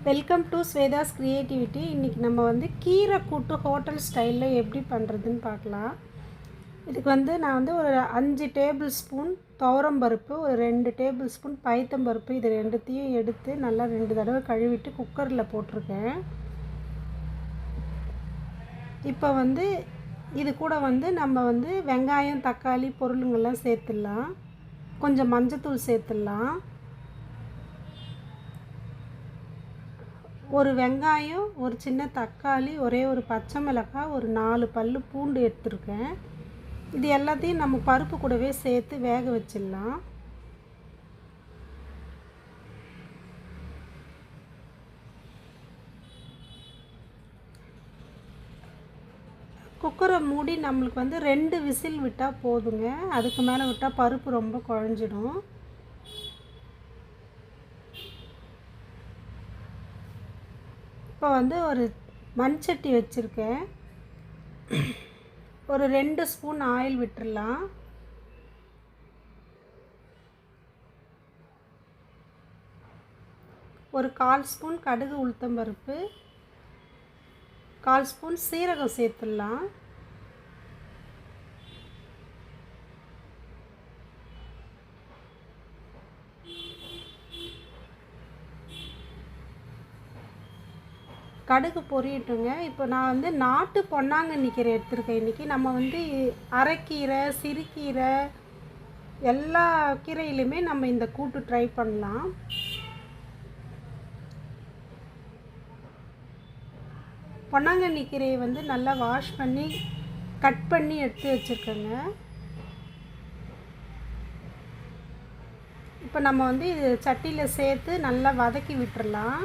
Welcome to Swetha's creativity. இன்றைக்கி நம்ம வந்து கீரை கூட்டு ஹோட்டல் ஸ்டைலில் எப்படி பண்ணுறதுன்னு பார்க்கலாம். இதுக்கு வந்து நான் வந்து ஒரு 5 டேபிள் ஸ்பூன் துவரம்பருப்பு, ஒரு 2 டேபிள் ஸ்பூன் பைத்தம்பருப்பு, இது ரெண்டுத்தையும் எடுத்து நல்லா 2 தடவை கழுவிட்டு குக்கரில் போட்டிருக்கேன். இப்போ வந்து இது கூட வந்து நம்ம வந்து வெங்காயம், தக்காளி பொருளுங்கள்லாம் சேர்த்துடலாம். கொஞ்சம் மஞ்சத்தூள் சேர்த்துடலாம். ஒரு வெங்காயம், ஒரு சின்ன தக்காளி, ஒரே ஒரு பச்சை மிளகாய், ஒரு 4 பல்லு பூண்டு எடுத்துருக்கேன். இது எல்லாத்தையும் நம்ம பருப்பு கூடவே சேர்த்து வேக வச்சிடலாம். குக்கரை மூடி நம்மளுக்கு வந்து 2 விசில் விட்டால் போதுங்க. அதுக்கு மேலே விட்டால் பருப்பு ரொம்ப குழஞ்சிடும். இப்போ வந்து ஒரு மண்சட்டி வச்சுருக்கேன். ஒரு 2 ஸ்பூன் ஆயில் விட்டுடலாம். ஒரு 1/4 ஸ்பூன் கடுகு உளுத்தம்பருப்பு, 1/4 ஸ்பூன் சீரகம் சேர்த்துடலாம். கடுகு பொரியட்டுங்க. இப்போ நான் வந்து நாட்டு பொன்னாங்கண்ணி கீரை எடுத்துருக்கேன். இன்றைக்கி நம்ம வந்து அரைக்கீரை, சிறுகீரை, எல்லா கீரையிலையுமே நம்ம இந்த கூட்டு ட்ரை பண்ணலாம். பொன்னாங்கண்ணி கீரையை வந்து நல்லா வாஷ் பண்ணி கட் பண்ணி எடுத்து வச்சுருக்கேங்க. இப்போ நம்ம வந்து இது சட்டியில் சேர்த்து நல்லா வதக்கி விட்டுறலாம்.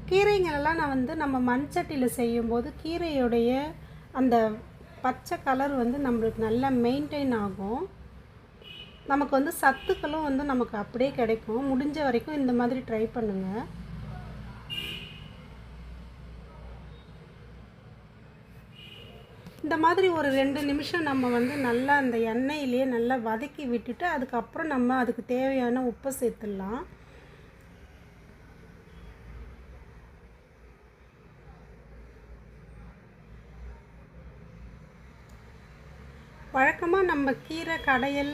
கீரைங்களெல்லாம் நான் வந்து நம்ம மண் சட்டியில் செய்யும்போது கீரையுடைய அந்த பச்சை கலர் வந்து நம்மளுக்கு நல்லா மெயின்டைன் ஆகும். நமக்கு வந்து சத்துக்களும் வந்து நமக்கு அப்படியே கிடைக்கும். முடிஞ்ச வரைக்கும் இந்த மாதிரி ட்ரை பண்ணுங்கள். இந்த மாதிரி ஒரு 2 நிமிஷம் நம்ம வந்து நல்லா அந்த எண்ணெயிலேயே நல்லா வதக்கி விட்டுட்டு அதுக்கப்புறம் நம்ம அதுக்கு தேவையான உப்பை சேர்த்துடலாம். வழக்கமாக நம்ம கீரை கடையல்,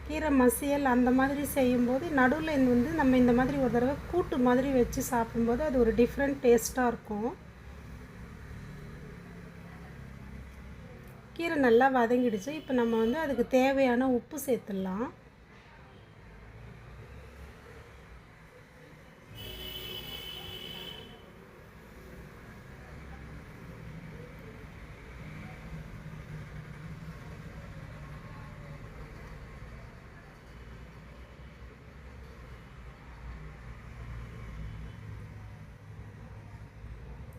கீரை மசியல் அந்த மாதிரி செய்யும்போது நடுவில் இது வந்து நம்ம இந்த மாதிரி ஒரு தடவை கூட்டு மாதிரி வச்சு சாப்பிடும்போது அது ஒரு டிஃப்ரெண்ட் டேஸ்ட்டாக இருக்கும். கீரை நல்லா வதங்கிடுச்சு. இப்போ நம்ம வந்து அதுக்கு தேவையான உப்பு சேர்த்துடலாம்.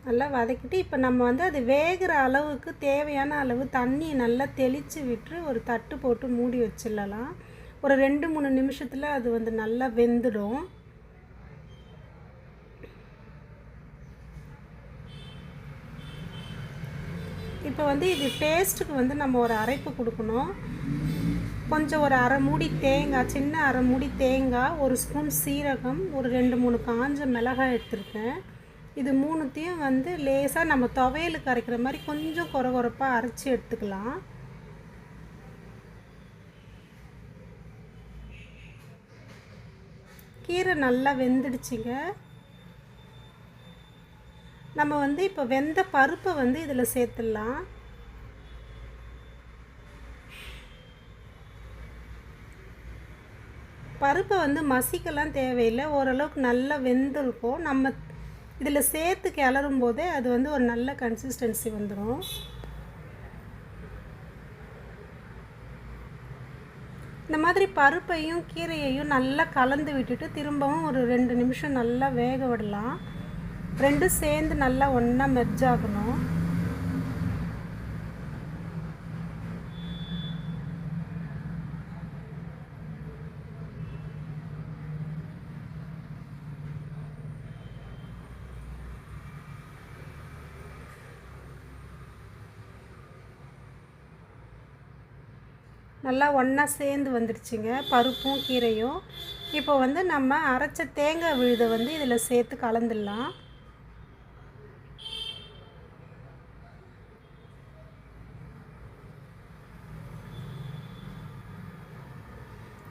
நல்லா வதக்கிட்டு இப்போ நம்ம வந்து அது வேகிற அளவுக்கு தேவையான அளவு தண்ணியை நல்லா தெளித்து விட்டு ஒரு தட்டு போட்டு மூடி வச்சிடலாம். ஒரு 2-3 நிமிஷத்தில் அது வந்து நல்லா வெந்துடும். இப்போ வந்து இது டேஸ்ட்டுக்கு வந்து நம்ம ஒரு அரைப்பு கொடுக்கணும். கொஞ்சம் ஒரு அரை மூடி தேங்காய், சின்ன அரை மூடி தேங்காய், ஒரு ஸ்பூன் சீரகம், ஒரு 2-3 காஞ்ச மிளகாய் எடுத்துருக்கேன். இது 3த்தையும் வந்து லேசாக நம்ம துவையலுக்கு அரைக்கிற மாதிரி கொஞ்சம் கொரகொரப்பாக அரைச்சி எடுத்துக்கலாம். கீரை நல்லா வெந்துடுச்சுங்க. நம்ம வந்து இப்போ வெந்த பருப்பை வந்து இதில் சேர்த்துடலாம். பருப்பை வந்து மசிக்கலாம் தேவையில்லை, ஓரளவுக்கு நல்லா வெந்திருக்கும். நம்ம இதில் சேர்த்து கிளறும் போதே அது வந்து ஒரு நல்ல கன்சிஸ்டன்சி வந்துடும். இந்த மாதிரி பருப்பையும் கீரையையும் நல்லா கலந்து விட்டுட்டு திரும்பவும் ஒரு 2 நிமிஷம் நல்லா வேக விடலாம். ரெண்டும் சேர்ந்து நல்லா ஒன்றா மெர்ஜ் ஆகணும். நல்லா ஒன்றா சேர்ந்து வந்துடுச்சுங்க பருப்பும் கீரையும். இப்போ வந்து நம்ம அரைச்ச தேங்காய் விழுதை வந்து இதில் சேர்த்து கலந்துடலாம்.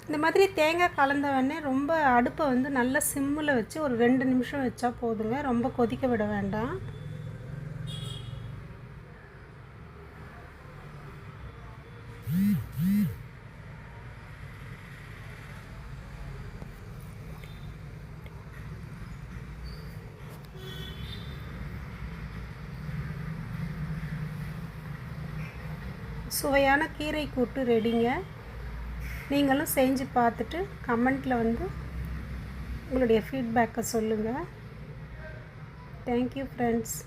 இந்த மாதிரி தேங்காய் கலந்த உடனே ரொம்ப அடுப்பை வந்து நல்லா சிம்மில் வச்சு ஒரு 2 நிமிஷம் வச்சா போதுங்க. ரொம்ப கொதிக்க விட வேண்டாம். சுவையான கீரை கூட்டு ரெடிங்க. நீங்களும் செஞ்சு பார்த்துட்டு கமெண்ட்டில் வந்து உங்களுடைய ஃபீட்பேக்கை சொல்லுங்கள். Thank you friends.